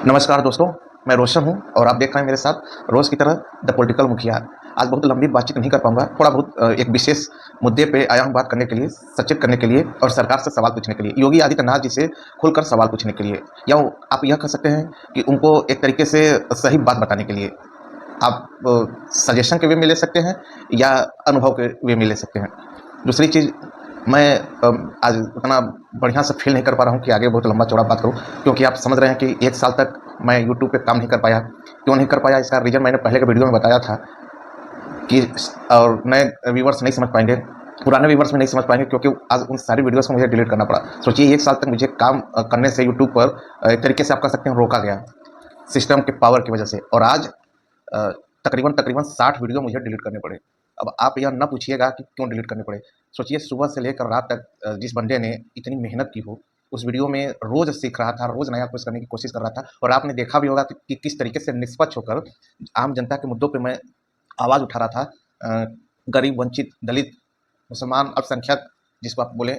नमस्कार दोस्तों, मैं रोशन हूँ और आप देख रहे हैं मेरे साथ रोज़ की तरह द पॉलिटिकल मुखिया। आज बहुत लंबी बातचीत नहीं कर पाऊँगा, थोड़ा बहुत एक विशेष मुद्दे पे आया हूँ बात करने के लिए, सचेत करने के लिए और सरकार से सवाल पूछने के लिए। योगी आदित्यनाथ जी से खुलकर सवाल पूछने के लिए या आप यह कह सकते हैं कि उनको एक तरीके से सही बात बताने के लिए। आप सजेशन के वे में ले सकते हैं या अनुभव के वे में ले सकते हैं। दूसरी चीज़, मैं आज उतना बढ़िया से फ़ील नहीं कर पा रहा हूँ कि आगे बहुत लंबा-चौड़ा बात करूँ, क्योंकि आप समझ रहे हैं कि 1 साल तक मैं यूट्यूब पे काम नहीं कर पाया। क्यों नहीं कर पाया, इसका रीज़न मैंने पहले के वीडियो में बताया था कि और नए व्यूअर्स नहीं समझ पाएँगे, पुराने व्यूअर्स भी नहीं समझ पाएँगे, क्योंकि आज उन सारी वीडियोज़ को मुझे डिलीट करना पड़ा। सोचिए 1 साल तक मुझे काम करने से यूट्यूब पर एक तरीके से आप कह सकते हैं रोका गया, सिस्टम के पावर की वजह से, और आज अ, तकरीबन 60 वीडियो मुझे डिलीट करने पड़े। अब आप यह ना पूछिएगा कि क्यों डिलीट करने पड़े। सोचिए सुबह से लेकर रात तक जिस बंदे ने इतनी मेहनत की हो, उस वीडियो में रोज़ सीख रहा था, रोज़ नया कुछ करने की कोशिश कर रहा था, और आपने देखा भी होगा कि किस तरीके से निष्पक्ष होकर आम जनता के मुद्दों पे मैं आवाज़ उठा रहा था। गरीब, वंचित, दलित, मुसलमान, अल्पसंख्यक जिसको आप बोलें,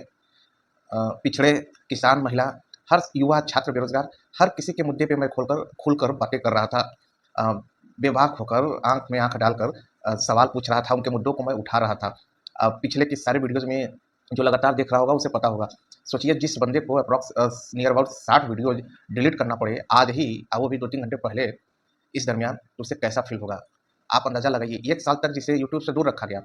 पिछड़े, किसान, महिला, हर युवा, छात्र, बेरोज़गार, हर किसी के मुद्दे पे मैं खुलकर बातें कर रहा था। अ, बेबाक होकर, आँख में आँख डालकर सवाल पूछ रहा था, उनके मुद्दों को मैं उठा रहा था। पिछले की सारी वीडियोज़ में जो लगातार देख रहा होगा उसे पता होगा। सोचिए जिस बंदे को नियर अबाउट 60 वीडियोज़ डिलीट करना पड़े आज ही, वो भी 2-3 घंटे पहले, इस दरमियान, तो उसे कैसा फ़ील होगा? आप अंदाज़ा लगाइए। 1 साल तक जिसे यूट्यूब से दूर रखा गया।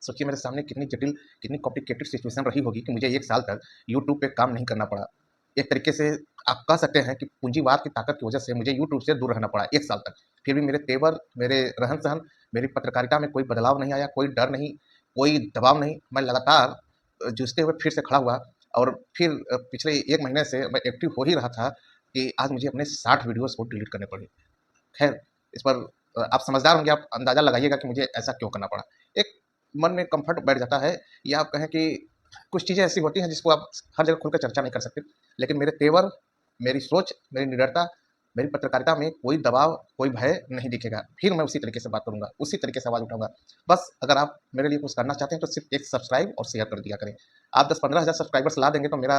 सोचिए मेरे सामने कितनी जटिल, कितनी कॉम्प्लिकेटेड सिचुएशन रही होगी कि मुझे 1 साल तक यूट्यूब पे काम नहीं करना पड़ा। एक तरीके से आप कह सकते हैं कि पूंजीवाद की ताकत की वजह से मुझे यूट्यूब से दूर रहना पड़ा 1 साल तक। फिर भी मेरे तेवर, मेरे रहन-सहन, मेरी पत्रकारिता में कोई बदलाव नहीं आया, कोई डर नहीं, कोई दबाव नहीं। मैं लगातार जूझते हुए फिर से खड़ा हुआ, और फिर पिछले 1 महीने से मैं एक्टिव हो ही रहा था कि आज मुझे अपने 60 वीडियोज़ को डिलीट करने पड़े। खैर, इस पर आप समझदार होंगे, आप अंदाज़ा लगाइएगा कि मुझे ऐसा क्यों करना पड़ा। एक मन में कम्फ़र्ट बैठ जाता है, या आप कहें कि कुछ चीज़ें ऐसी होती हैं जिसको आप हर जगह खुलकर चर्चा नहीं कर सकते। लेकिन मेरे तेवर, मेरी सोच, मेरी निडरता, मेरी पत्रकारिता में कोई दबाव, कोई भय नहीं दिखेगा। फिर मैं उसी तरीके से बात करूँगा, उसी तरीके से आवाज़ उठाऊँगा। बस अगर आप मेरे लिए कुछ करना चाहते हैं तो सिर्फ़ एक सब्सक्राइब और शेयर कर दिया करें। आप 10-15 हज़ार सब्सक्राइबर्स ला देंगे तो मेरा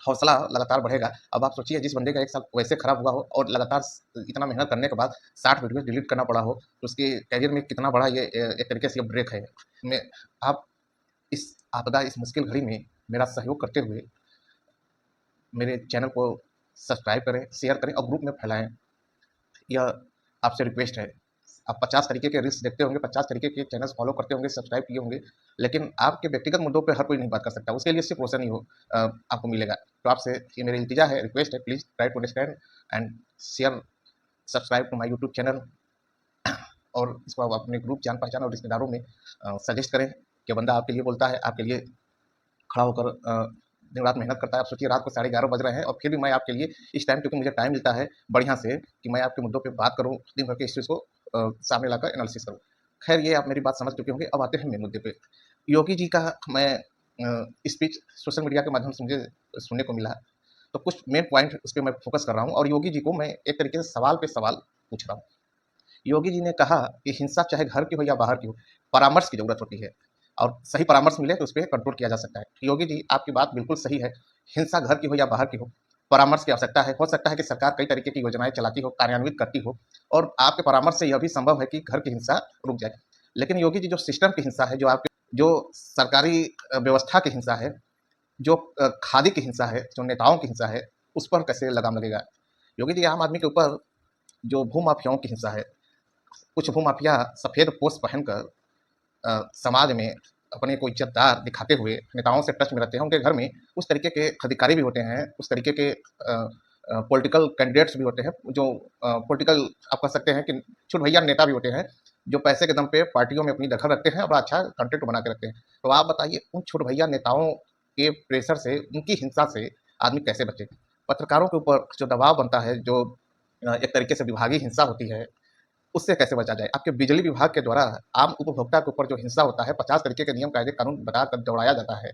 हौसला लगातार बढ़ेगा। अब आप सोचिए जिस बंदे का 1 साल वैसे खराब हुआ हो और लगातार इतना मेहनत करने के बाद 60 वीडियो डिलीट करना पड़ा हो, तो उसके करियर में कितना बड़ा ये एक तरीके से ये ब्रेक है। मैं आप इस आपदा, इस मुश्किल घड़ी में मेरा सहयोग करते हुए मेरे चैनल को सब्सक्राइब करें, शेयर करें और ग्रुप में फैलाएँ। यह आपसे रिक्वेस्ट है। आप 50 तरीके के रील्स देखते होंगे, 50 तरीके के चैनल्स फॉलो करते होंगे, सब्सक्राइब किए होंगे, लेकिन आपके व्यक्तिगत मुद्दों पे हर कोई नहीं बात कर सकता। उसके लिए सिर्फ़ रोशन ही आपको मिलेगा। तो आपसे ये मेरी इल्तिजा है, रिक्वेस्ट है, please try to understand and share, subscribe to my YouTube channel, और इसको आप अपने ग्रुप, जान-पहचान और रिश्तेदारों में सजेस्ट करें कि बंदा आपके लिए बोलता है, आपके लिए खड़ा होकर दिन-रात मेहनत करता है। आप सोचिए रात को 11:30 बज रहे हैं और फिर भी मैं आपके लिए इस टाइम, क्योंकि मुझे टाइम मिलता है बढ़िया से, कि मैं आपके मुद्दों पे बात करूँ, दिन भर के इश्यूज़ को सामने लाकर एनालिसिस करूँ। ख़ैर, ये आप मेरी बात समझ चुके होंगे। अब आते हैं मेन मुद्दे पे। योगी जी का मैं स्पीच सोशल मीडिया के माध्यम से मुझे सुनने को मिला, तो कुछ मेन पॉइंट उस पे मैं फ़ोकस कर रहा हूँ और योगी जी को मैं एक तरीके से सवाल पे सवाल पूछ रहा हूँ। योगी जी ने कहा कि हिंसा चाहे घर की हो या बाहर की हो, परामर्श की ज़रूरत होती है, और सही परामर्श मिले तो उस पे कंट्रोल किया जा सकता है। योगी जी, आपकी बात बिल्कुल सही है, हिंसा घर की हो या बाहर की हो, परामर्श की आवश्यकता है। हो सकता है कि सरकार कई तरीके की योजनाएँ चलाती हो, कार्यान्वित करती हो, और आपके परामर्श से यह भी संभव है कि घर की हिंसा रुक जाए। लेकिन योगी जी, जो सिस्टम की हिंसा है, जो सरकारी व्यवस्था की हिंसा है, जो खादी की हिंसा है, जो नेताओं की हिंसा है, उस पर कैसे लगाम लगेगा? योगी जी, आम आदमी के ऊपर जो भूमाफियाओं की हिंसा है, कुछ भूमाफिया सफ़ेद पोश पहनकर समाज में अपने को इज्जतदार दिखाते हुए नेताओं से टच में रहते हैं। उनके घर में उस तरीके के अधिकारी भी होते हैं, उस तरीके के पॉलिटिकल कैंडिडेट्स भी होते हैं, जो पॉलिटिकल, आप कह सकते हैं कि छुट भैया नेता भी होते हैं, जो पैसे के दम पे पार्टियों में अपनी दखल रखते हैं और बड़ा अच्छा कंटेंट बना के रखते हैं। तो आप बताइए, उन छुट भैया नेताओं के प्रेशर से, उनकी हिंसा से आदमी कैसे बचे? पत्रकारों के ऊपर जो दबाव बनता है, जो एक तरीके से विभागीय हिंसा होती है, उससे कैसे बचा जाए? आपके बिजली विभाग के द्वारा आम उपभोक्ता के ऊपर जो हिंसा होता है, 50 तरीके के नियम, कायदे, कानून बनाकर दौड़ाया जाता है,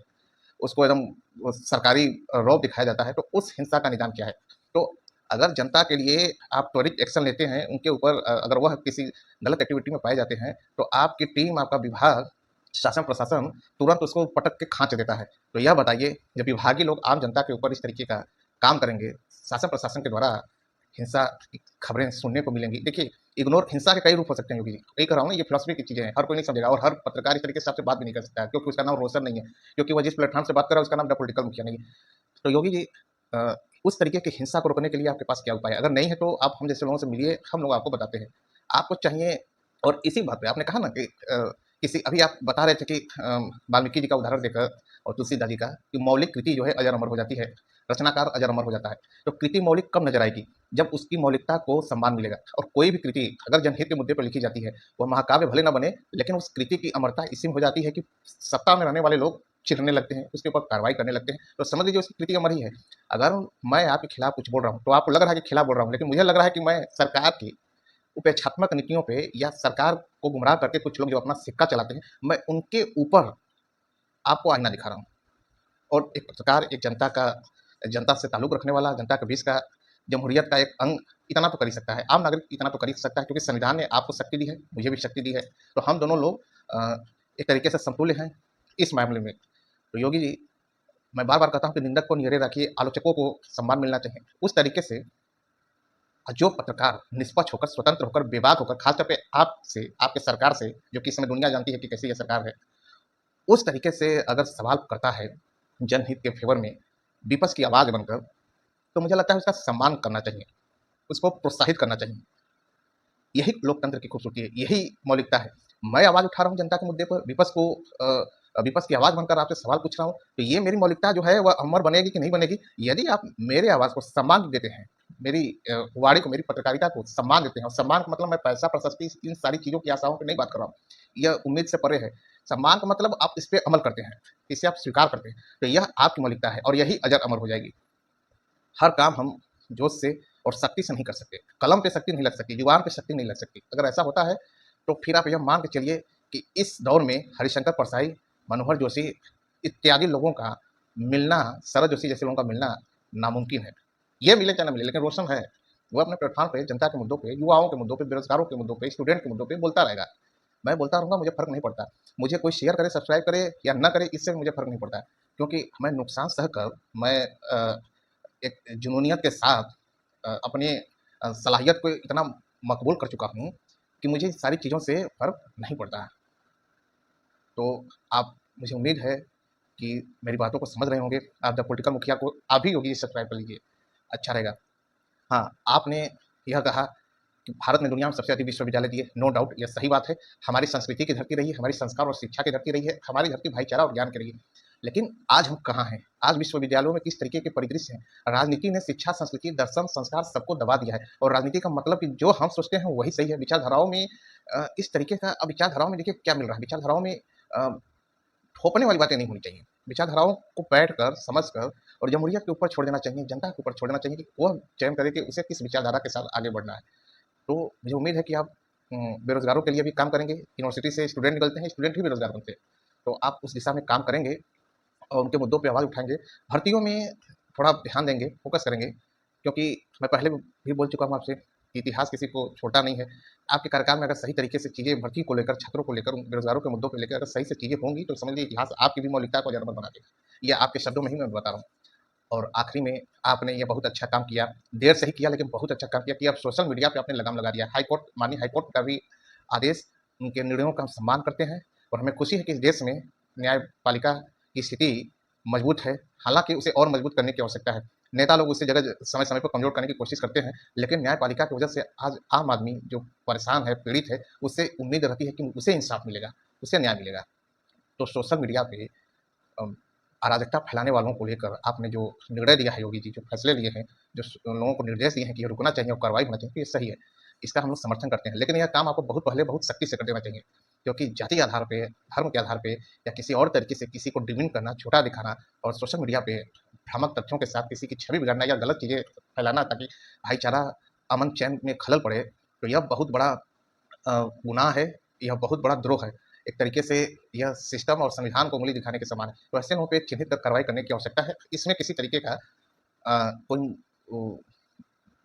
उसको एकदम वो सरकारी रौब दिखाया जाता है, तो उस हिंसा का निदान क्या है? तो अगर जनता के लिए आप त्वरित एक्शन लेते हैं, उनके ऊपर अगर वह किसी गलत एक्टिविटी में पाए जाते हैं, तो आपकी टीम, आपका विभाग, शासन-प्रशासन तुरंत उसको पटक के खाँच देता है। तो यह बताइए, जब विभागीय लोग आम जनता के ऊपर इस तरीके का काम करेंगे, शासन-प्रशासन के द्वारा हिंसा की खबरें सुनने को मिलेंगी। देखिए, इग्नोर हिंसा के कई रूप हो सकते हैं योगी जी। यही कह रहा हूँ ना, ये फिलॉसफी की चीज़ें हैं, हर कोई नहीं समझेगा और हर पत्रकार इस तरीके से आपसे बात भी नहीं कर सकता है, क्योंकि उसका नाम रोशन नहीं है, क्योंकि वो जिस प्लेटफ़ॉर्म से बात कर रहा है उसका नाम द पॉलिटिकल मुखिया नहीं है। तो योगी जी, उस तरीके की हिंसा को रोकने के लिए आपके पास क्या उपाय है? अगर नहीं है तो आप हम जैसे लोगों से मिलिए, हम लोग आपको बताते हैं। आपको चाहिए। और इसी बात पे आपने कहा ना कि किसी अभी आप बता रहे थे कि वाल्मीकि जी का उदाहरण देकर और तुलसीदास जी का, कि मौलिक कृति जो है अजर अमर हो जाती है, रचनाकार अजर अमर हो जाता है। तो कृति मौलिक कब नज़र आएगी? जब उसकी मौलिकता को सम्मान मिलेगा। और कोई भी कृति अगर जनहित के मुद्दे पर लिखी जाती है, वह महाकाव्य भले ना बने, लेकिन उस कृति की अमरता इसी में हो जाती है कि सत्ता में रहने वाले लोग चिढ़ने लगते हैं, उसके ऊपर कार्रवाई करने लगते हैं। तो समझ लीजिए उसकी कृति अमर ही है। अगर मैं आपके खिलाफ कुछ बोल रहा हूँ, तो आपको लग रहा है कि खिलाफ बोल रहा हूँ, लेकिन मुझे लग रहा है कि मैं सरकार की उपेक्षात्मक नीतियों पे या सरकार को गुमराह करके कुछ लोग जो अपना सिक्का चलाते हैं, मैं उनके ऊपर आपको आईना दिखा रहा हूँ। और एक पत्रकार, एक जनता से ताल्लुक रखने वाला, जनता के बीच का, जमहूरियत का एक अंग इतना तो कर ही सकता है, आम नागरिक इतना तो कर ही सकता है, क्योंकि संविधान ने आपको शक्ति दी है, मुझे भी शक्ति दी है। तो हम दोनों लोग एक तरीके से समतुल्य हैं इस मामले में। तो योगी जी, मैं बार बार कहता हूँ कि निंदक को नियरे रखिए, आलोचकों को सम्मान मिलना चाहिए। उस तरीके से जो पत्रकार निष्पक्ष होकर, स्वतंत्र होकर, बेबाक होकर, खासतौर पे आपसे, आपके सरकार से, जो कि इस समय दुनिया जानती है कि कैसी ये सरकार है, उस तरीके से अगर सवाल करता है जनहित के फेवर में, विपक्ष की आवाज़ बनकर, तो मुझे लगता है उसका सम्मान करना चाहिए, उसको प्रोत्साहित करना चाहिए। यही लोकतंत्र की खूबसूरती है, यही मौलिकता है। मैं आवाज़ उठा रहा हूँ जनता के मुद्दे पर, विपक्ष की आवाज़ बनकर आपसे सवाल पूछ रहा हूँ, तो ये मेरी मौलिकता जो है वह अमर बनेगी कि नहीं बनेगी? यदि आप मेरे आवाज़ को सम्मान देते हैं, मेरी वाणी को, मेरी पत्रकारिता को सम्मान देते हैं, और सम्मान का मतलब मैं पैसा, प्रशस्ति, इन सारी चीज़ों की आशाओं की नहीं बात कर रहा हूँ, यह उम्मीद से परे है। सम्मान का मतलब आप इस पे अमल करते हैं, इसे आप स्वीकार करते हैं, तो यह आपकी मौलिकता है और यही अजर अमर हो जाएगी। हर काम हम जोश से और शक्ति से नहीं कर सकते। कलम पे शक्ति नहीं लग सकती, जुबान पे शक्ति नहीं लग सकती। अगर ऐसा होता है, तो फिर आप यह मान के चलिए कि इस दौर में हरिशंकर परसाई, मनोहर जोशी इत्यादि लोगों का मिलना, शरद जोशी जैसे लोगों का मिलना नामुमकिन है। ये मिले चाहे ना मिले, लेकिन रोशन है। वो अपने प्लेटफ़ॉर्म पे जनता के मुद्दों पे, युवाओं के मुद्दों पे, बेरोज़गारों के मुद्दों पे, स्टूडेंट के मुद्दों पे बोलता रहेगा। मैं बोलता रहूँगा, मुझे फ़र्क नहीं पड़ता। मुझे कोई शेयर करे, सब्सक्राइब करे या ना करे, इससे मुझे फ़र्क नहीं पड़ता है। क्योंकि मैं नुकसान सहकर, मैं एक जुनूनियत के साथ अपनी सलाहियत को इतना मकबूल कर चुका हूँ कि मुझे सारी चीज़ों से फ़र्क नहीं पड़ता है। तो आप, मुझे उम्मीद है कि मेरी बातों को समझ रहे होंगे। आप द पॉलिटिकल मुखिया को आप भी योगी जी सब्सक्राइब कर लीजिए, अच्छा रहेगा। हाँ, आपने यह कहा कि भारत ने दुनिया में सबसे अधिक विश्वविद्यालय दिए, नो डाउट यह सही बात है। हमारी संस्कृति की धरती रही है, हमारी संस्कार और शिक्षा की धरती रही है, हमारी धरती भाईचारा और ज्ञान की रही है। लेकिन आज हम कहाँ हैं? आज विश्वविद्यालयों में किस तरीके के परिदृश्य हैं? राजनीति ने शिक्षा, संस्कृति, दर्शन, संस्कार सबको दबा दिया है, और राजनीति का मतलब कि जो हम सोचते हैं वही सही है। विचारधाराओं में इस तरीके का, अब विचारधाराओं में देखिए क्या मिल रहा है। विचारधाराओं में थोपने वाली बातें नहीं होनी चाहिए। विचारधाराओं को बैठकर, समझकर और जमहूरियत के ऊपर छोड़ देना चाहिए, जनता के ऊपर छोड़ देना चाहिए कि वह चयन करे कि उसे किस विचारधारा के साथ आगे बढ़ना है। तो मुझे उम्मीद है कि आप बेरोज़गारों के लिए भी काम करेंगे। यूनिवर्सिटी से स्टूडेंट निकलते हैं, स्टूडेंट ही बेरोज़गार बनते हैं। तो आप उस दिशा में काम करेंगे और उनके मुद्दों पे आवाज़ उठाएँगे। भर्तियों में थोड़ा ध्यान देंगे, फ़ोकस करेंगे, क्योंकि मैं पहले भी बोल चुका हूँ आपसे कि इतिहास किसी को छोड़ता नहीं है। आपके कार्यकाल में अगर सही तरीके से चीज़ें भर्ती को लेकर, छात्रों को लेकर, बेरोज़गारों के मुद्दों को लेकर अगर सही से चीज़ें होंगी, तो समझ लीजिए इतिहास आपकी भी मौलिकता को अजर बना देगा। ये आपके शब्दों में ही मैं बता रहा हूँ। और आखिरी में, आपने ये बहुत अच्छा काम किया, देर से ही किया लेकिन बहुत अच्छा काम किया कि अब सोशल मीडिया पे आपने लगाम लगा दिया। हाई कोर्ट, माननीय हाई कोर्ट का भी आदेश, उनके निर्णयों का हम सम्मान करते हैं, और हमें खुशी है कि इस देश में न्यायपालिका की स्थिति मजबूत है। हालाँकि उसे और मजबूत करने की आवश्यकता है। नेता लोग उसे जगह समय-समय पर कमज़ोर करने की कोशिश करते हैं, लेकिन न्यायपालिका की वजह से आज आम आदमी जो परेशान है, पीड़ित है, उससे उम्मीद रहती है कि उसे इंसाफ मिलेगा, उसे न्याय मिलेगा। तो सोशल मीडिया पे अम, अराजकता फैलाने वालों को लेकर आपने जो निर्णय लिया है योगी जी, जो फैसले लिए हैं, जो लोगों को निर्देश दिए हैं कि ये रुकना चाहिए और कार्रवाई होना चाहिए, तो ये सही है। इसका हम लोग समर्थन करते हैं। लेकिन यह काम आपको बहुत पहले बहुत सख्ती से कर देना चाहिए, क्योंकि जाति के आधार पे, धर्म के आधार पे या किसी और तरीके से किसी को डिमीन करना, छोटा दिखाना और सोशल मीडिया पे भ्रामक तथ्यों के साथ किसी की छवि बिगाड़ना या गलत चीज़ें फैलाना ताकि भाईचारा, अमन चैन में खलल पड़े, तो यह बहुत बड़ा गुनाह है, यह बहुत बड़ा द्रोह है। एक तरीके से यह सिस्टम और संविधान को उँगली दिखाने के समान है। तो ऐसे लोगों पे चिह्नित कर कार्रवाई करने की आवश्यकता है। इसमें किसी तरीके का कोई वो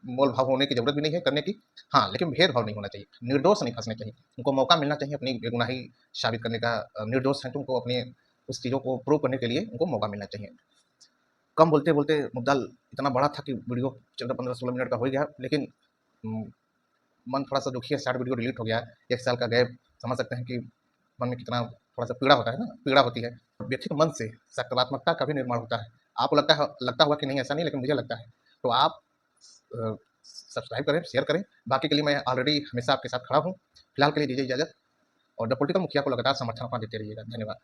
मोल-भाव होने की ज़रूरत भी नहीं है करने की। हाँ, लेकिन भेदभाव नहीं होना चाहिए, निर्दोष नहीं फँसने चाहिए। उनको मौका मिलना चाहिए अपनी बेगुनाही साबित करने का। निर्दोष हैं तो उनको अपनी उस चीज़ों को प्रूव करने के लिए उनको मौका मिलना चाहिए। कम बोलते बोलते मुद्दा इतना बड़ा था कि वीडियो 14-15-16 मिनट का हो गया, लेकिन मन थोड़ा सा दुखी है, शॉर्ट वीडियो डिलीट हो गया। 1 साल का गैप, समझ सकते हैं कि मन में कितना थोड़ा सा पीड़ा होता है ना, पीड़ा होती है। व्यक्ति के मन से सकारात्मकता का भी निर्माण होता है। आपको लगता होगा कि नहीं, ऐसा नहीं, लेकिन मुझे लगता है। तो आप सब्सक्राइब करें, शेयर करें। बाकी के लिए मैं ऑलरेडी हमेशा आपके साथ खड़ा हूँ। फिलहाल के लिए दीजिए इजाज़त, और द पॉलिटिकल मुखिया को लगातार समर्थन अपना देते रहिएगा। धन्यवाद।